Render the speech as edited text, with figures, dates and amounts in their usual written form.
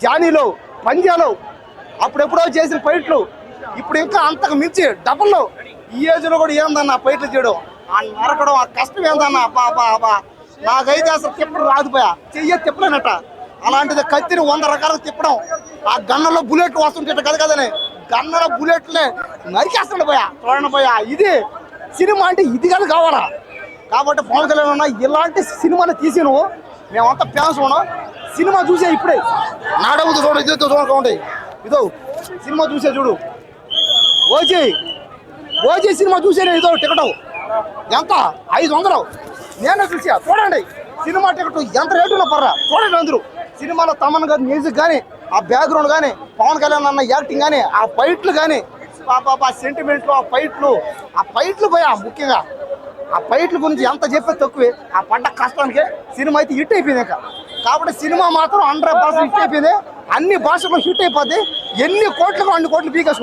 జానీలో పంజాలో అప్పుడెప్పుడో చేసిన ఫైట్లు ఇప్పుడు ఇంకా అంతకు మించి డబుల్లో ఈ ఏజ్ లో కూడా ఏందన్న ఫైట్లు చేయడం ఆ నరకడం ఆ కష్టం ఏందన్న అబ్బా నాకైతే అసలు తిప్పడం రాదుపోయా చెయ్య తిప్పలేనట అలాంటిది కత్తిని 100 రకాలుగా తిప్పడం ఆ గన్నలో బుల్లెట్లు వస్తుంటే కదనే గన్నలో బుల్లెట్లే నరికేస్తాడు పోయా చూడండి పోయా ఇది సినిమా అంటే ఇది కదా కావాలా కాబట్టి పవన్ కళ్యాణ్ అన్న ఇలాంటి సినిమాని తీసి నువ్వు మేమంతా ఫ్యాన్స్ ఉన్నాం సినిమా చూసే ఇప్పుడే నాడవుతూ చూడండి ఇదో చూడండి ఇదో సినిమా చూసే చూడు ఓజీ సినిమా చూసేనే ఇదో టికెట్ ఎంత 500 నేనే చూసా చూడండి సినిమా టికెట్ ఎంత రేటులో పర్రా చూడండి అందరూ సినిమాలో తమన్ గారి మ్యూజిక్ కానీ ఆ బ్యాక్గ్రౌండ్ కానీ పవన్ కళ్యాణ్ అన్న యాక్టింగ్ కానీ ఆ ఫైట్లు కానీ సెంటిమెంట్లు ఆ ఫైట్లు పోయా ముఖ్యంగా ఆ ఫైట్ల గురించి ఎంత చెప్పే తక్కువే ఆ పడ్డ కష్టానికి సినిమా అయితే హిట్ అయిపోయింది ఇంకా కాబట్టి సినిమా మాత్రం 100% హిట్ అయిపోయింది అన్ని భాషల్లో హిట్ అయిపోద్ది ఎన్ని కోట్లకు 2 కోట్లు పీకేసుకో